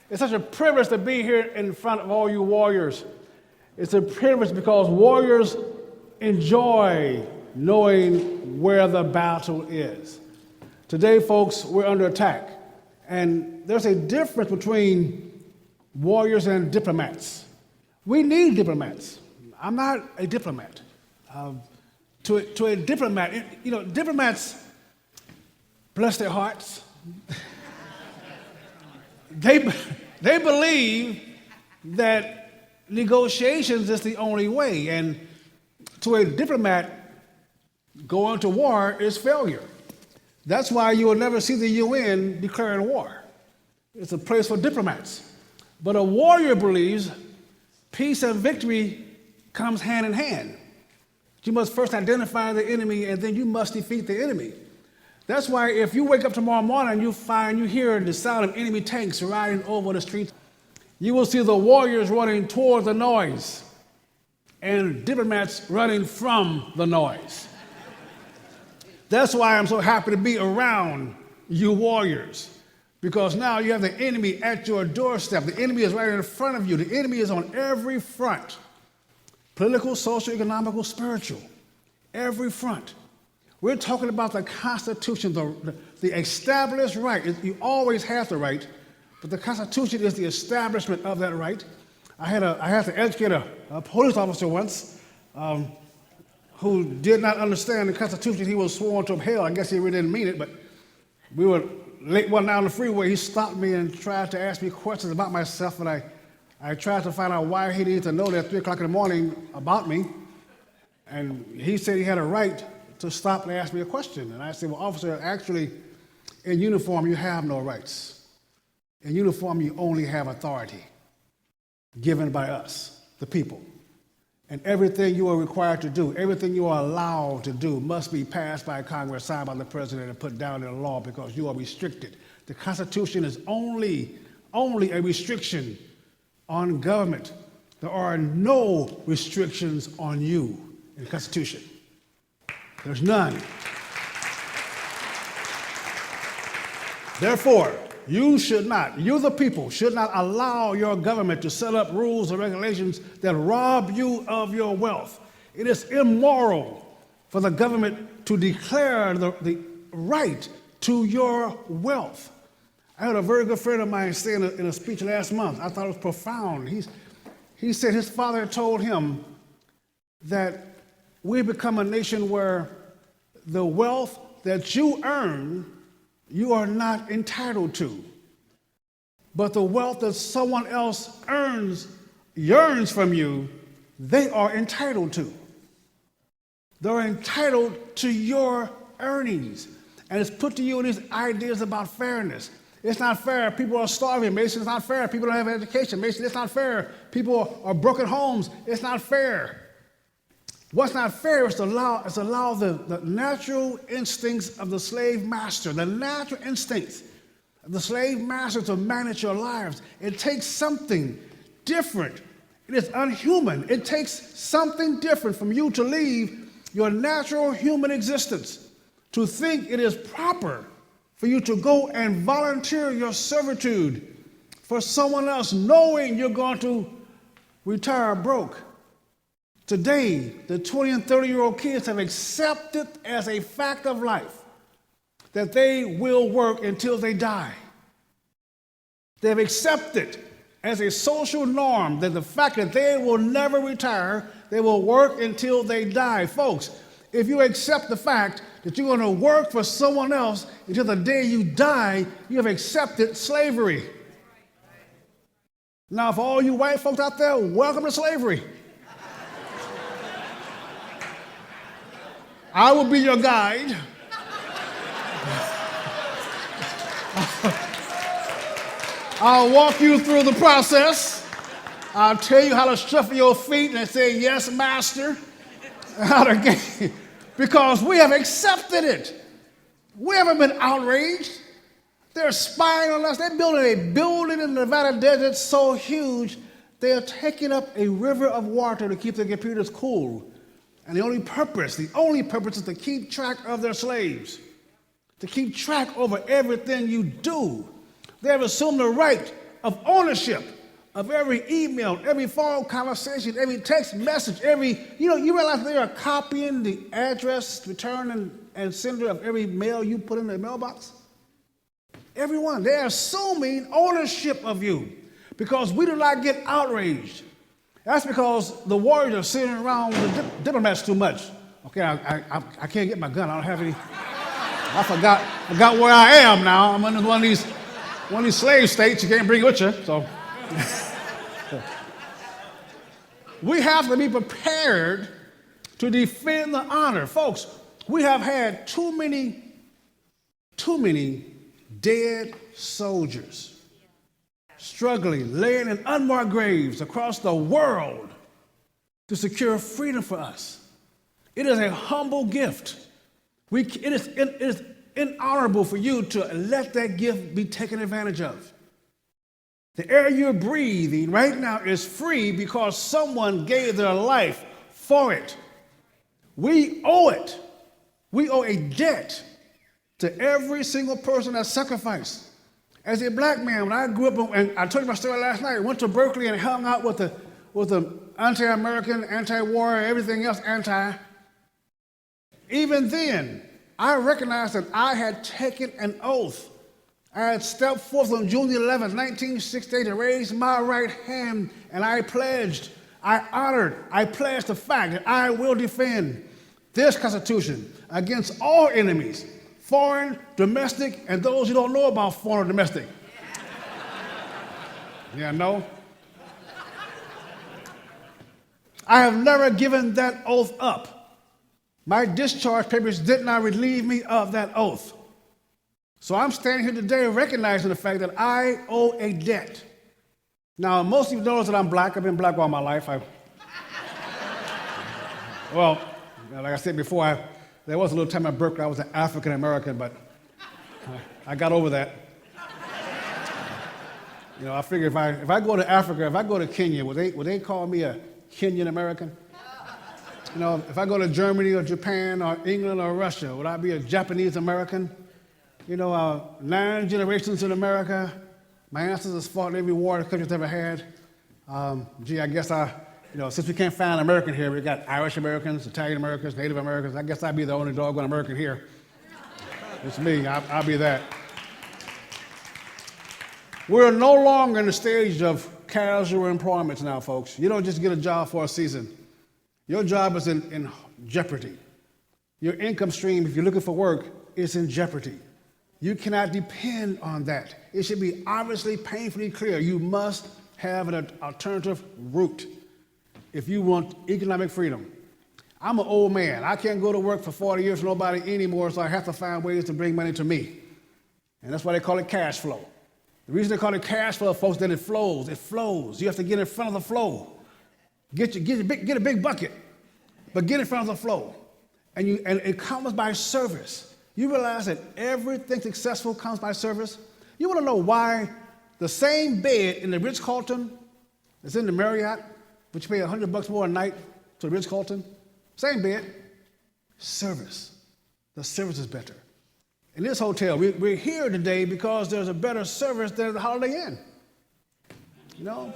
It's such a privilege to be here in front of all you warriors. It's a privilege because warriors enjoy knowing where the battle is. Today, folks, we're under attack. And there's a difference between warriors and diplomats. We need diplomats. I'm not a diplomat. To a diplomat, diplomats, bless their hearts, they believe that negotiations is the only way. And to a diplomat, going to war is failure. That's why you will never see the UN declaring war. It's a place for diplomats. But a warrior believes peace and victory comes hand in hand. You must first identify the enemy, and then you must defeat the enemy. That's why if you wake up tomorrow morning and you hear the sound of enemy tanks riding over the streets, you will see the warriors running toward the noise and diplomats running from the noise. That's why I'm so happy to be around you warriors, because now you have the enemy at your doorstep. The enemy is right in front of you. The enemy is on every front. Political, social, economical, spiritual, every front. We're talking about the Constitution, the established right. You always have the right, but the Constitution is the establishment of that right. I had to educate a police officer once who did not understand the Constitution. He was sworn to upheld. I guess he really didn't mean it, but we were late one night on the freeway. He stopped me and tried to ask me questions about myself, and I tried to find out why he needed to know that at 3 o'clock in the morning about me. And he said he had a right to stop and ask me a question. And I said, well, officer, actually, in uniform, you have no rights. In uniform, you only have authority given by us, the people. And everything you are required to do, everything you are allowed to do must be passed by Congress, signed by the president, and put down in the law because you are restricted. The Constitution is only a restriction on government. There are no restrictions on you in the Constitution. There's none. Therefore, you the people, should not allow your government to set up rules or regulations that rob you of your wealth. It is immoral for the government to declare the right to your wealth. I had a very good friend of mine say in a speech last month. I thought it was profound. He said his father had told him that we've become a nation where the wealth that you earn, you are not entitled to. But the wealth that someone else yearns from you, they are entitled to. They're entitled to your earnings. And it's put to you in these ideas about fairness. It's not fair. People are starving. Mason, it's not fair. People don't have education. Mason, it's not fair. People are broken homes. It's not fair. What's not fair is to allow the natural instincts of the slave master, the natural instincts of the slave master to manage your lives. It takes something different. It is unhuman. It takes something different from you to leave your natural human existence, to think it is proper for you to go and volunteer your servitude for someone else, knowing you're going to retire broke. Today, the 20 and 30-year-old kids have accepted as a fact of life that they will work until they die. They have accepted as a social norm that the fact that they will never retire, they will work until they die. Folks, if you accept the fact that you're going to work for someone else until the day you die, you have accepted slavery. Now, for all you white folks out there, welcome to slavery. I will be your guide. I'll walk you through the process. I'll tell you how to shuffle your feet and say, yes, master. How to get, because we have accepted it. We haven't been outraged. They're spying on us. They're building a building in the Nevada desert so huge, they're taking up a river of water to keep their computers cool. And the only purpose is to keep track of their slaves, to keep track over everything you do. They have assumed the right of ownership of every email, every phone conversation, every text message, you realize they are copying the address, return, and sender of every mail you put in the mailbox? Everyone. They are assuming ownership of you because we do not get outraged. That's because the warriors are sitting around with the diplomats too much. Okay, I can't get my gun. I don't have any. I forgot where I am now. I'm in one of these slave states. You can't bring it with you. So we have to be prepared to defend the honor. Folks, we have had too many dead soldiers struggling, laying in unmarked graves across the world to secure freedom for us. It is a humble gift. It is inhonorable for you to let that gift be taken advantage of. The air you're breathing right now is free because someone gave their life for it. We owe it. We owe a debt to every single person that sacrificed. As a black man, when I grew up, and I told you my story last night, I went to Berkeley and hung out with the anti-American, anti-war, everything else anti. Even then, I recognized that I had taken an oath. I had stepped forth on June 11, 1968, to raise my right hand, and I pledged the fact that I will defend this Constitution against all enemies, foreign, domestic, and those who don't know about foreign or domestic. Yeah, no? I have never given that oath up. My discharge papers did not relieve me of that oath. So I'm standing here today recognizing the fact that I owe a debt. Now, most of you know that I'm black. I've been black all my life. Well, like I said before, there was a little time at Berkeley I was an African American, but I got over that. I figure if I go to Africa, if I go to Kenya, would they call me a Kenyan American? If I go to Germany or Japan or England or Russia, would I be a Japanese American? 9 generations in America. My ancestors fought in every war the country's ever had. I guess since we can't find an American here, we got Irish Americans, Italian Americans, Native Americans. I guess I'd be the only doggone American here. It's me. I'll be that. We're no longer in the stage of casual employment now, folks. You don't just get a job for a season. Your job is in jeopardy. Your income stream, if you're looking for work, is in jeopardy. You cannot depend on that. It should be obviously painfully clear. You must have an alternative route if you want economic freedom. I'm an old man. I can't go to work for 40 years for nobody anymore, so I have to find ways to bring money to me. And that's why they call it cash flow. The reason they call it cash flow, folks, that it flows. It flows. You have to get in front of the flow. Get a big bucket, but get in front of the flow. And it comes by service. You realize that everything successful comes by service? You want to know why the same bed in the Ritz-Carlton that's in the Marriott, which you pay $100 more a night to the Ritz-Carlton, same bed, service. The service is better. In this hotel, we're here today because there's a better service than the Holiday Inn. They don't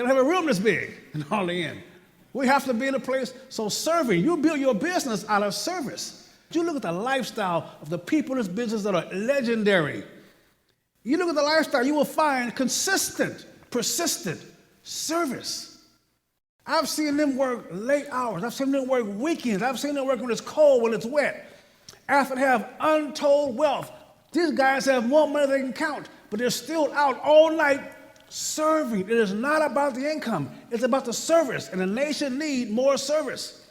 have a room this big in the Holiday Inn. We have to be in a place, so serving, you build your business out of service. You look at the lifestyle of the people in this business that are legendary. You look at the lifestyle, you will find consistent, persistent service. I've seen them work late hours. I've seen them work weekends. I've seen them work when it's cold, when it's wet. After they have untold wealth. These guys have more money than they can count, but they're still out all night serving. It is not about the income. It's about the service, and the nation needs more service.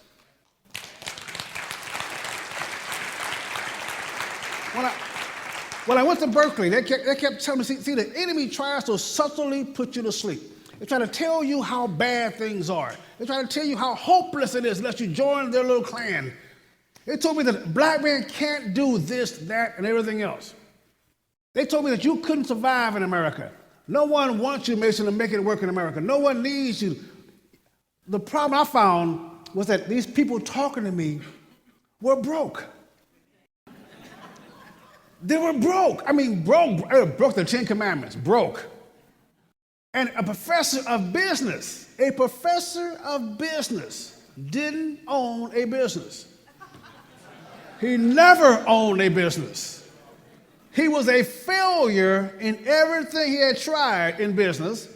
When I went to Berkeley, they kept telling me, see, the enemy tries to subtly put you to sleep. They try to tell you how bad things are. They try to tell you how hopeless it is unless you join their little clan. They told me that black men can't do this, that, and everything else. They told me that you couldn't survive in America. No one wants you, Mason, to make it work in America. No one needs you. The problem I found was that these people talking to me were broke. They were broke. I mean, broke the Ten Commandments, broke. And a professor of business didn't own a business. He never owned a business. He was a failure in everything he had tried in business.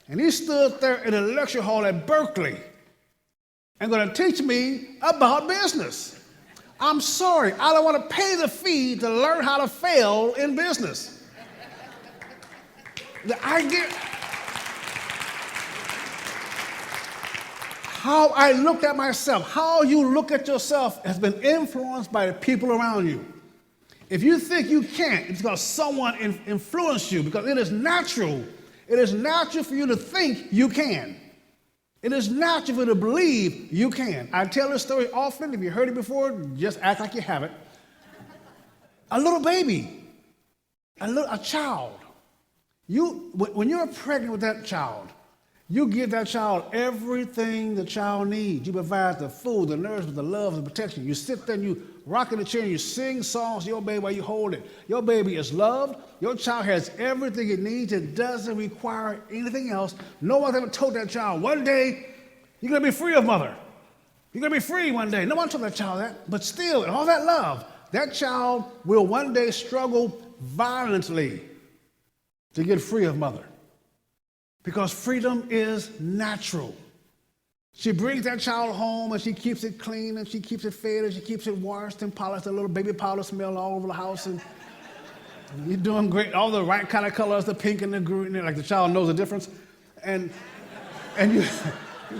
And he stood there in a lecture hall at Berkeley and going to teach me about business. I'm sorry, I don't want to pay the fee to learn how to fail in business. How I looked at myself, how you look at yourself has been influenced by the people around you. If you think you can't, it's because someone influenced you, because it is natural. It is natural for you to think you can. It is natural for you to believe you can. I tell this story often. If you heard it before, just act like you haven't. A little baby, a child. When you're pregnant with that child, you give that child everything the child needs. You provide the food, the nourishment, the love, the protection. You sit there and you rock in the chair and you sing songs to your baby while you hold it. Your baby is loved. Your child has everything it needs. It doesn't require anything else. No one's ever told that child, one day you're going to be free of mother. You're going to be free one day. No one told that child that. But still, in all that love, that child will one day struggle violently to get free of mother. Because freedom is natural. She brings that child home and she keeps it clean and she keeps it fed and she keeps it washed and polished. A little baby powder smell all over the house. And you're doing great. All the right kind of colors, the pink and the green, like the child knows the difference. And you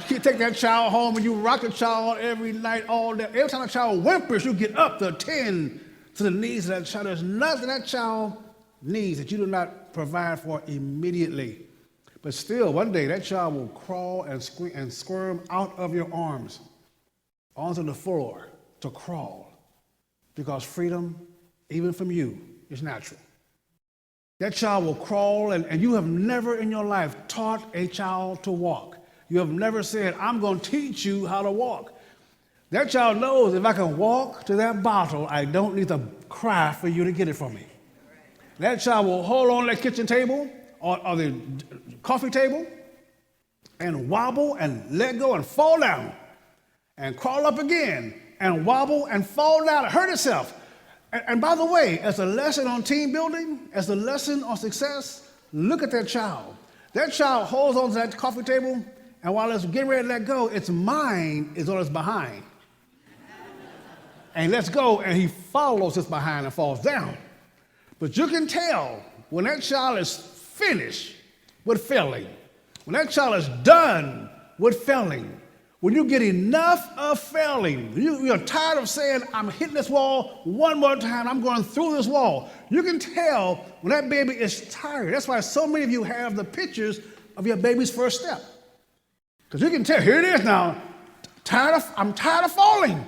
take that child home and you rock the child every night, all day. Every time a child whimpers, you get up to attend to the needs of that child. There's nothing that child needs that you do not provide for immediately. But still, one day, that child will crawl and squirm out of your arms onto the floor to crawl, because freedom, even from you, is natural. That child will crawl, and you have never in your life taught a child to walk. You have never said, I'm going to teach you how to walk. That child knows if I can walk to that bottle, I don't need to cry for you to get it from me. That child will hold on to that kitchen table or the coffee table and wobble and let go and fall down and crawl up again and wobble and fall down and hurt itself. And by the way, as a lesson on team building, as a lesson on success, look at that child. That child holds on to that coffee table, and while it's getting ready to let go, its mind is on its behind. And lets go, and he follows its behind and falls down. But you can tell when that child is finished with failing, when that child is done with failing, when you get enough of failing, you're tired of saying, I'm hitting this wall one more time, I'm going through this wall. You can tell when that baby is tired. That's why so many of you have the pictures of your baby's first step. Because you can tell, here it is now, I'm tired of falling.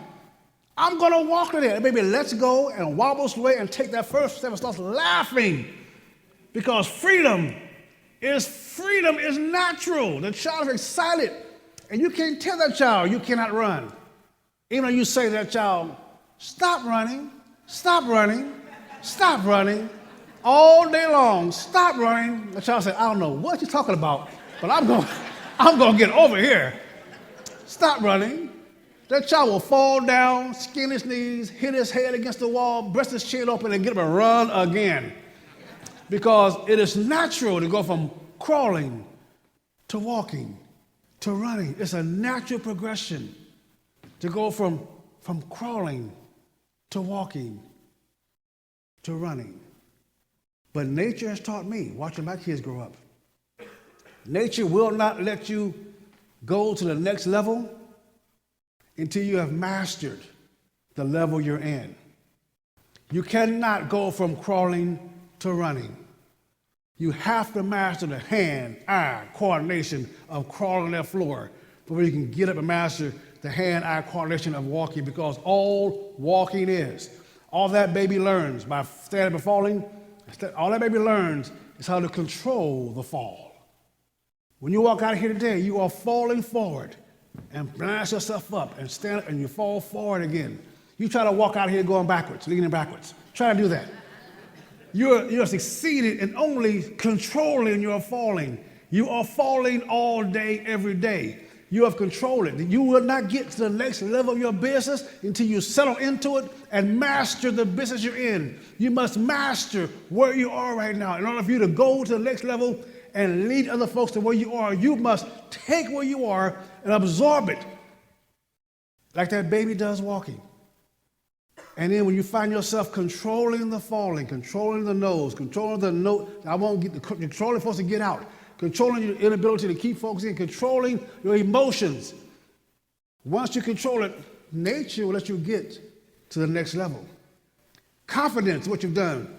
I'm going to walk today. The baby lets go and wobbles away and take that first step and starts laughing. Because freedom is natural. The child is excited. And you can't tell that child you cannot run. Even though you say to that child, stop running, stop running, stop running, all day long, stop running. The child said, I don't know what you're talking about, but I'm going to get over here. Stop running. That child will fall down, skin his knees, hit his head against the wall, breast his chin open, and get up and run again. Because it is natural to go from crawling to walking to running. It's a natural progression to go from crawling to walking to running. But nature has taught me, watching my kids grow up, nature will not let you go to the next level until you have mastered the level you're in. You cannot go from crawling to running. You have to master the hand-eye coordination of crawling that floor before you can get up and master the hand-eye coordination of walking, because all walking is, all that baby learns by standing and falling, all that baby learns is how to control the fall. When you walk out of here today, you are falling forward and balance yourself up and stand up and you fall forward again. You try to walk out of here going backwards, leaning backwards. Try to do that. You're succeeding in only controlling your falling. You are falling all day, every day. You have controlled it. You will not get to the next level of your business until you settle into it and master the business you're in. You must master where you are right now. In order for you to go to the next level and lead other folks to where you are, you must take where you are and absorb it like that baby does walking. And then when you find yourself controlling the falling, controlling the nose, controlling the note, controlling folks to get out, controlling your inability to keep focusing, controlling your emotions. Once you control it, nature will let you get to the next level. Confidence, what you've done.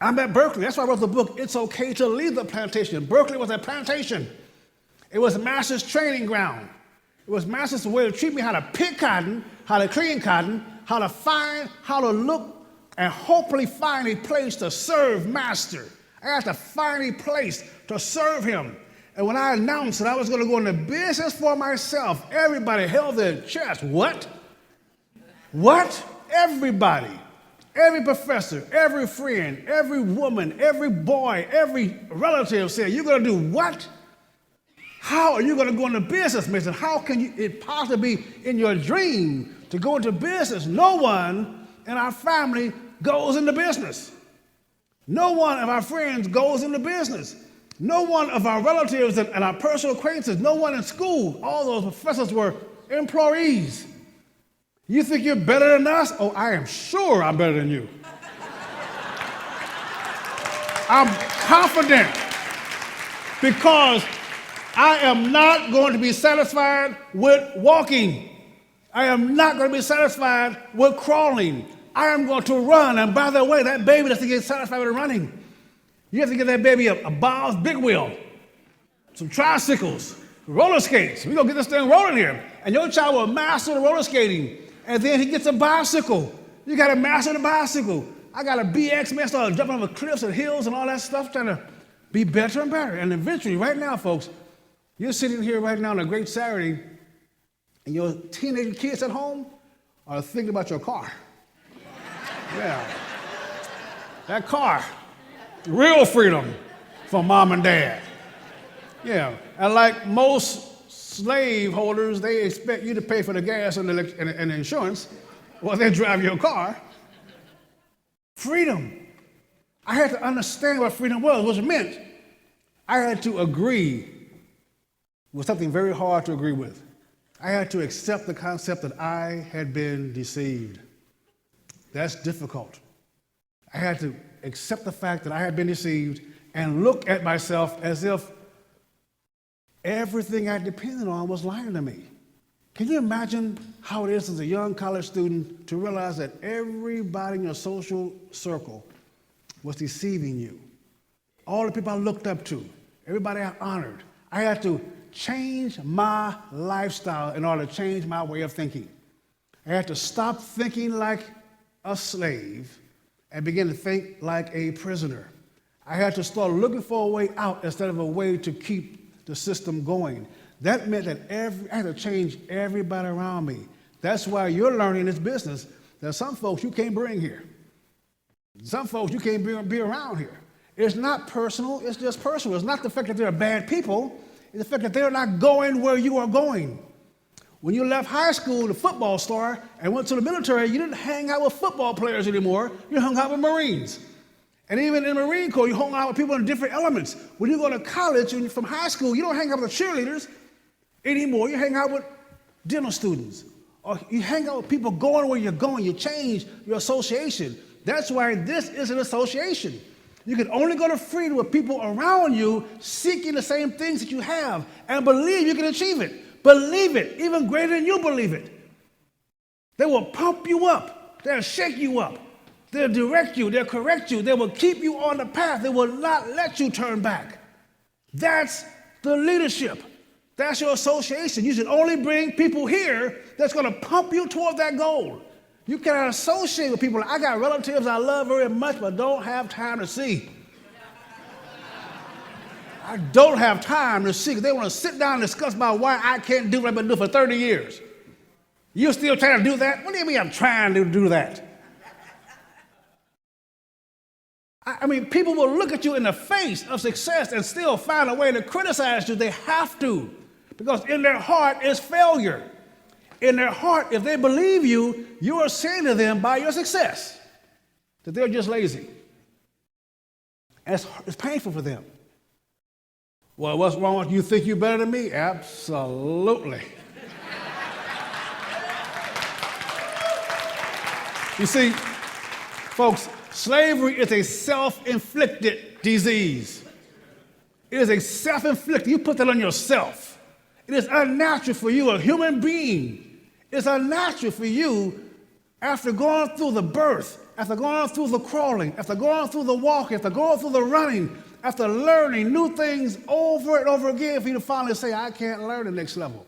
I'm at Berkeley. That's why I wrote the book, It's Okay to Leave the Plantation. Berkeley was a plantation. It was Master's training ground. It was Master's way to treat me how to pick cotton, how to clean cotton, how to find, how to look, and hopefully find a place to serve Master. I had to find a place to serve him. And when I announced that I was going to go into business for myself, everybody held their chest. What? What? Everybody. Every professor, every friend, every woman, every boy, every relative said, you're going to do what? How are you going to go into business, Mason? How can it possibly be in your dream to go into business? No one in our family goes into business. No one of our friends goes into business. No one of our relatives and our personal acquaintances, no one in school, all those professors were employees. You think you're better than us? Oh, I am sure I'm better than you. I'm confident because I am not going to be satisfied with walking. I am not going to be satisfied with crawling. I am going to run. And by the way, that baby doesn't get satisfied with running. You have to give that baby a Bob's Big Wheel, some tricycles, roller skates. We're going to get this thing rolling here. And your child will master the roller skating. And then he gets a bicycle. You got to master the bicycle. I got a BX, man, started jumping over cliffs and hills and all that stuff, trying to be better and better. And eventually, right now, folks, you're sitting here right now on a great Saturday, and your teenage kids at home are thinking about your car. Yeah. That car. Real freedom for mom and dad. Yeah. And like most slave holders, they expect you to pay for the gas and the insurance while they drive your car. Freedom. I had to understand what freedom was, what it meant. I had to agree with something very hard to agree with. I had to accept the concept that I had been deceived. That's difficult. I had to accept the fact that I had been deceived and look at myself as if everything I depended on was lying to me. Can you imagine how it is as a young college student to realize that everybody in your social circle was deceiving you? All the people I looked up to, everybody I honored. I had to change my lifestyle in order to change my way of thinking. I had to stop thinking like a slave and begin to think like a prisoner. I had to start looking for a way out instead of a way to keep the system going. That meant that I had to change everybody around me. That's why you're learning this business. There's some folks you can't bring here. Some folks you can't be around here. It's not personal, it's just personal. It's not the fact that they're bad people, it's the fact that they're not going where you are going. When you left high school, the football star, and went to the military, you didn't hang out with football players anymore. You hung out with Marines. And even in the Marine Corps, you hung out with people in different elements. When you go to college and from high school, you don't hang out with cheerleaders anymore. You hang out with dental students. Or you hang out with people going where you're going. You change your association. That's why this is an association. You can only go to freedom with people around you seeking the same things that you have and believe you can achieve it. Believe it, even greater than you believe it. They will pump you up. They'll shake you up. They'll direct you. They'll correct you. They will keep you on the path. They will not let you turn back. That's the leadership. That's your association. You should only bring people here that's going to pump you toward that goal. You cannot associate with people. I got relatives I love very much, but don't have time to see. I don't have time to see because they want to sit down and discuss about why I can't do what I've been doing for 30 years. You still trying to do that? What do you mean I'm trying to do that? I mean, people will look at you in the face of success and still find a way to criticize you. They have to, because in their heart is failure. In their heart, if they believe you, you are saying to them by your success that they're just lazy. And it's painful for them. Well, what's wrong with you? Think you're better than me? Absolutely. You see, folks, slavery is a self-inflicted disease. It is a self-inflicted. You put that on yourself. It is unnatural for you, a human being. It's unnatural for you after going through the birth, after going through the crawling, after going through the walking, after going through the running, after learning new things over and over again for you to finally say, I can't learn the next level.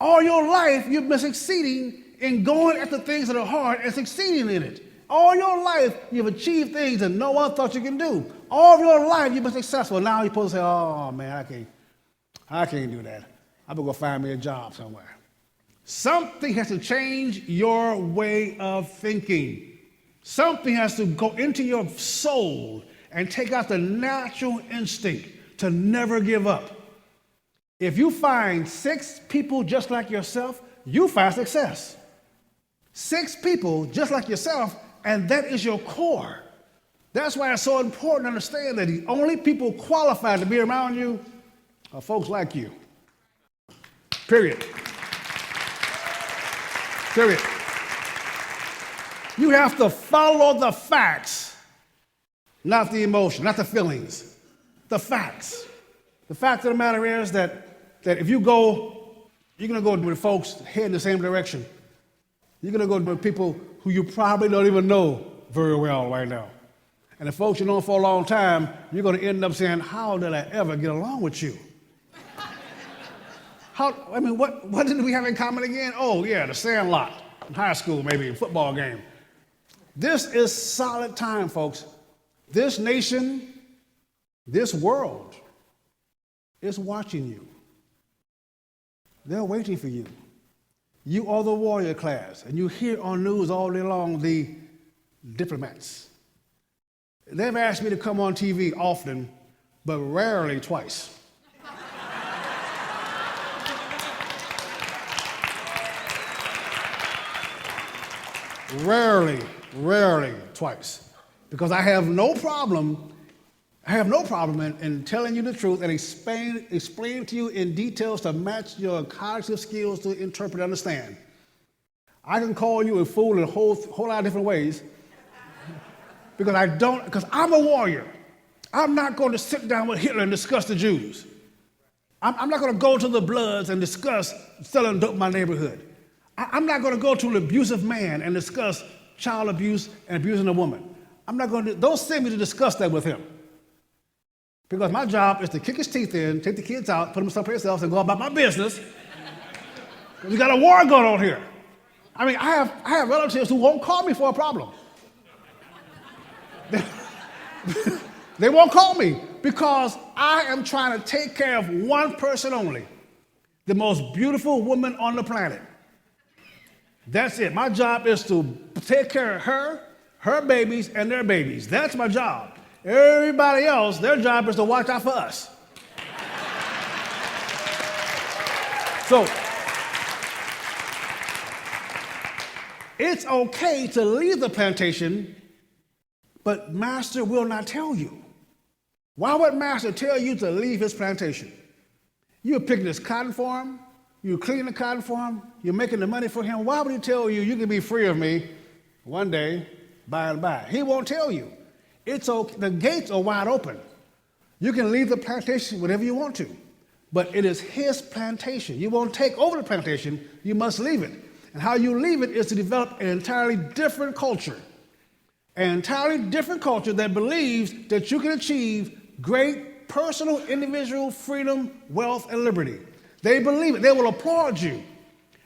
All your life, you've been succeeding in going after things that are hard and succeeding in it. All your life, you've achieved things that no one thought you can do. All of your life, you've been successful. Now you're supposed to say, oh, man, I can't do that. I'm going to go find me a job somewhere. Something has to change your way of thinking. Something has to go into your soul and take out the natural instinct to never give up. If you find 6 people just like yourself, you find success. 6 people just like yourself, and that is your core. That's why it's so important to understand that the only people qualified to be around you are folks like you. Period. Period. You have to follow the facts, not the emotion, not the feelings. The facts. The fact of the matter is that if you go, you're going to go with folks heading the same direction. You're going to go with people who you probably don't even know very well right now. And the folks you know for a long time, you're going to end up saying, how did I ever get along with you? What did we have in common again? Oh, yeah, the sandlot in high school, maybe a football game. This is solid time, folks. This nation, this world is watching you. They're waiting for you. You are the warrior class, and you hear on news all day long the diplomats. They've asked me to come on TV often, but rarely twice. Rarely twice. Because I have no problem in telling you the truth and explain to you in details to match your cognitive skills to interpret and understand. I can call you a fool in a whole lot of different ways because I'm a warrior. I'm not going to sit down with Hitler and discuss the Jews. I'm not going to go to the Bloods and discuss selling dope in my neighborhood. I'm not going to go to an abusive man and discuss child abuse and abusing a woman. Don't send me to discuss that with him. Because my job is to kick his teeth in, take the kids out, put them someplace else, and go about my business. We got a war going on here. I mean, I have relatives who won't call me for a problem. They won't call me because I am trying to take care of one person only, the most beautiful woman on the planet. That's it. My job is to take care of her babies, and their babies. That's my job. Everybody else, their job is to watch out for us. So, it's okay to leave the plantation, but master will not tell you. Why would master tell you to leave his plantation? You're picking his cotton for him. You're cleaning the cotton for him. You're making the money for him. Why would he tell you you can be free of me one day, by and by? He won't tell you. It's okay. The gates are wide open. You can leave the plantation whenever you want to, but it is his plantation. You won't take over the plantation. You must leave it. And how you leave it is to develop an entirely different culture. An entirely different culture that believes that you can achieve great personal, individual freedom, wealth, and liberty. They believe it. They will applaud you.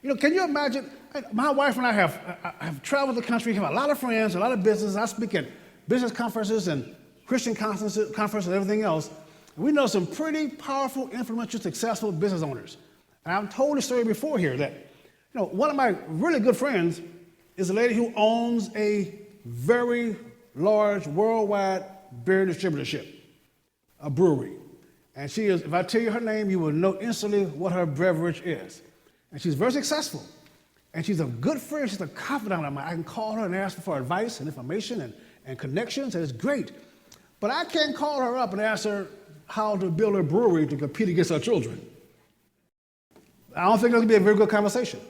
You know, can you imagine? My wife and I have traveled the country, have a lot of friends, a lot of business. I speak at business conferences and Christian conferences and everything else. We know some pretty powerful, influential, successful business owners. And I've told the story before here that, you know, one of my really good friends is a lady who owns a very large worldwide beer distributorship, a brewery. And she is, if I tell you her name, you will know instantly what her beverage is. And she's very successful. And she's a good friend. She's a confidant of mine. I can call her and ask her for advice and information and connections, and it's great. But I can't call her up and ask her how to build a brewery to compete against her children. I don't think that's going to be a very good conversation.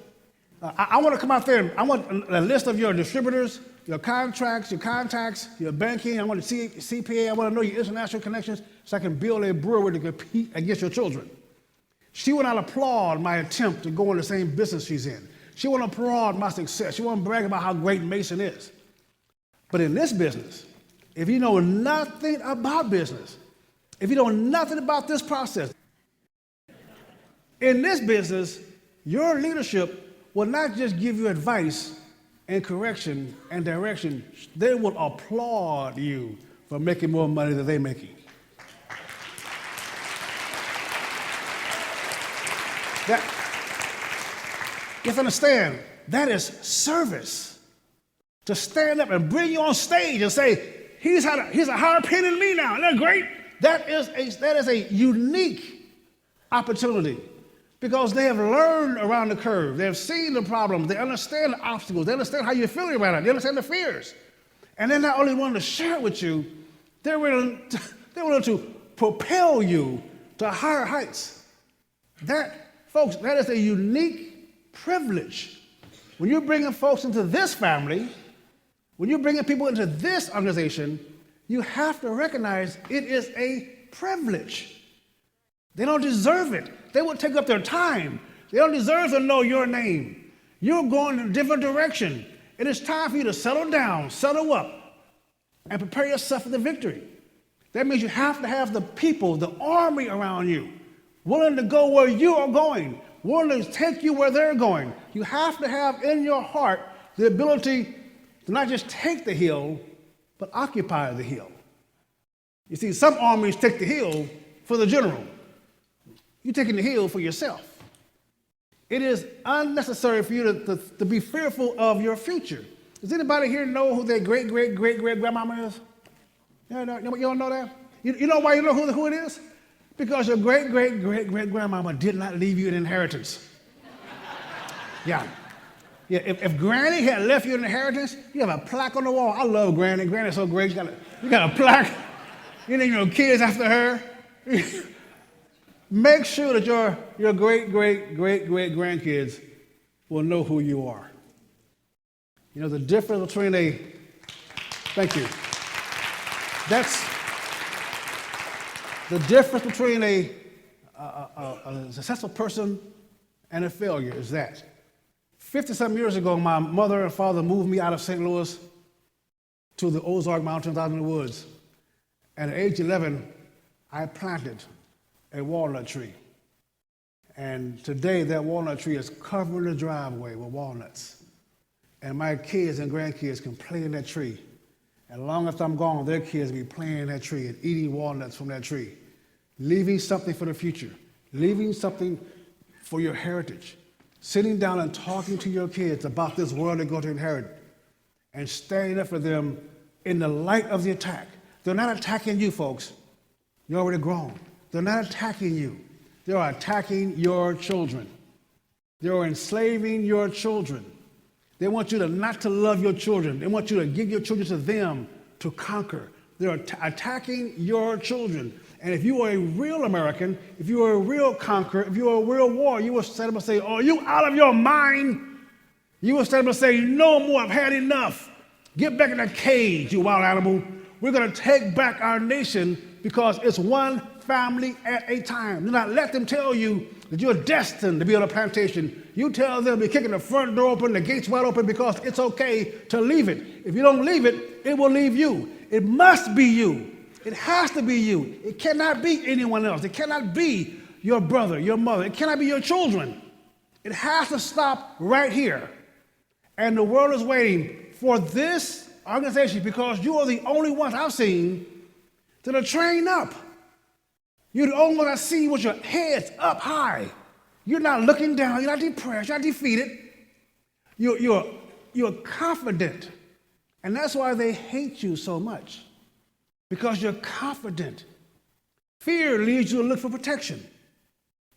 I want to come out there and I want a list of your distributors, your contracts, your contacts, your banking. I want to see CPA. I want to know your international connections so I can build a brewery to compete against your children. She will not applaud my attempt to go in the same business she's in. She won't applaud my success. She won't brag about how great Mason is. But in this business, if you know nothing about business, if you know nothing about this process, in this business, your leadership will not just give you advice and correction and direction. They will applaud you for making more money than they're making. That, you have to understand, that is service. To stand up and bring you on stage and say, he's a higher pay than me now. Isn't that great? That is a unique opportunity because they have learned around the curve. They have seen the problems. They understand the obstacles. They understand how you're feeling about it. They understand the fears. And they're not only willing to share it with you, they're willing to propel you to higher heights. Folks, that is a unique privilege. When you're bringing folks into this family, when you're bringing people into this organization, you have to recognize it is a privilege. They don't deserve it. They will take up their time. They don't deserve to know your name. You're going in a different direction. It is time for you to settle down, settle up, and prepare yourself for the victory. That means you have to have the people, the army around you, willing to go where you are going, willing to take you where they're going. You have to have in your heart the ability to not just take the hill, but occupy the hill. You see, some armies take the hill for the general. You're taking the hill for yourself. It is unnecessary for you to be fearful of your future. Does anybody here know who their great-great-great-great-grandmama is? You don't know that? You know why you know who it is? Because your great-great-great-great-grandmama did not leave you an inheritance. Yeah. If Granny had left you an inheritance, you have a plaque on the wall. I love Granny. Granny's so great. You got a plaque. You name your kids after her. Make sure that your great-great-great-great-grandkids will know who you are. You know, the difference between thank you. That's the difference between a successful person and a failure is that 50-some years ago, my mother and father moved me out of St. Louis to the Ozark Mountains out in the woods. And at age 11, I planted a walnut tree. And today, that walnut tree is covering the driveway with walnuts. And my kids and grandkids can play in that tree. And long after I'm gone, their kids will be playing in that tree and eating walnuts from that tree, leaving something for the future, leaving something for your heritage, sitting down and talking to your kids about this world they're going to inherit, and standing up for them in the light of the attack. They're not attacking you, folks. You're already grown. They're not attacking you. They are attacking your children. They are enslaving your children. They want you not to love your children. They want you to give your children to them to conquer. They're attacking your children. And if you are a real American, if you are a real conqueror, if you are a real warrior, you will stand up and say, "Are you out of your mind?" You will stand up and say, "No more, I've had enough. Get back in that cage, you wild animal. We're going to take back our nation because it's one family at a time." Do not let them tell you that you're destined to be on a plantation. You tell them you're kicking the front door open, the gates wide open, because it's okay to leave it. If you don't leave it, it will leave you. It must be you. It has to be you. It cannot be anyone else. It cannot be your brother, your mother. It cannot be your children. It has to stop right here. And the world is waiting for this organization because you are the only ones I've seen that are trained up. You're the only one I see with your heads up high. You're not looking down. You're not depressed. You're not defeated. You're confident. And that's why they hate you so much, because you're confident. Fear leads you to look for protection.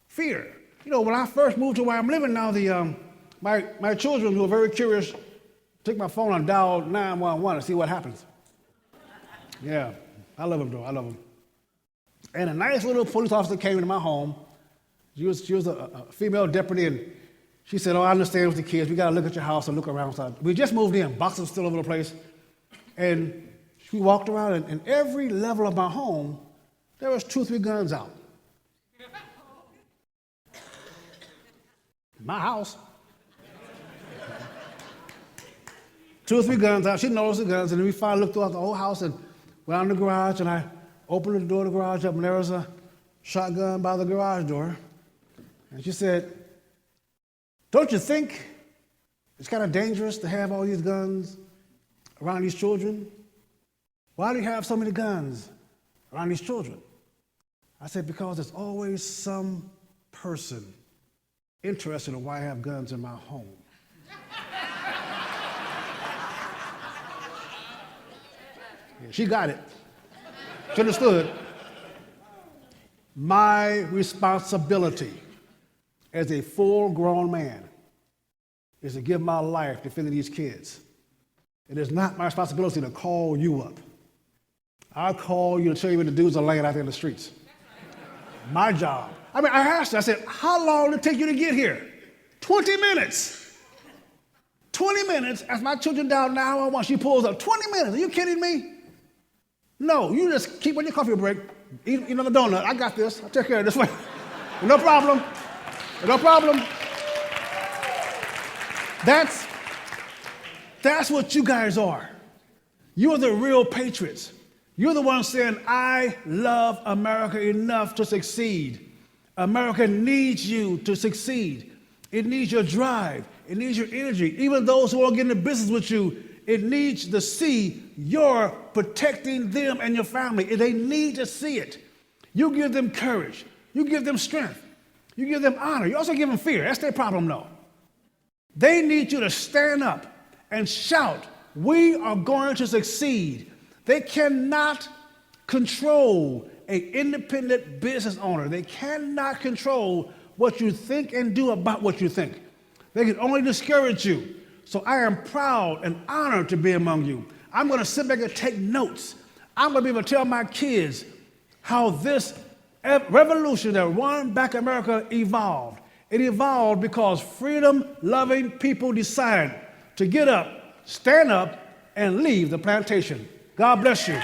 Fear. You know, when I first moved to where I'm living now, my children, who are very curious, take my phone and dial 911 to see what happens. Yeah, I love them, though. I love them. And a nice little police officer came into my home. She was a female deputy, and she said, "Oh, I understand with the kids. We got to look at your house and look around." So we just moved in. Boxes still all over the place. And she walked around, and in every level of my home, there was 2 or 3 guns out. My house. 2 or 3 guns out. She noticed the guns, and then we finally looked throughout the whole house and went out in the garage, and I opened the door of the garage up, and there was a shotgun by the garage door. And she said, "Don't you think it's kind of dangerous to have all these guns around these children? Why do you have so many guns around these children?" I said, "Because there's always some person interested in why I have guns in my home." Yeah, she got it. She understood. My responsibility as a full-grown man is to give my life defending these kids. It is not my responsibility to call you up. I'll call you to tell you what the dudes are laying out there in the streets. My job. I asked her, I said, "How long did it take you to get here?" 20 minutes. 20 minutes. As my children down 911, she pulls up. 20 minutes. Are you kidding me? No, you just keep on your coffee break. Eat another donut. I got this. I'll take care of this one. No problem. No problem. That's what you guys are. You're the real patriots. You're the ones saying, "I love America enough to succeed." America needs you to succeed. It needs your drive. It needs your energy. Even those who won't get into business with you, it needs to see you're protecting them and your family. They need to see it. You give them courage. You give them strength. You give them honor. You also give them fear. That's their problem, though. They need you to stand up and shout, "We are going to succeed." They cannot control an independent business owner. They cannot control what you think and do about what you think. They can only discourage you. So I am proud and honored to be among you. I'm going to sit back and take notes. I'm going to be able to tell my kids how this revolution that won back America evolved. It evolved because freedom-loving people decided to get up, stand up, and leave the plantation. God bless you.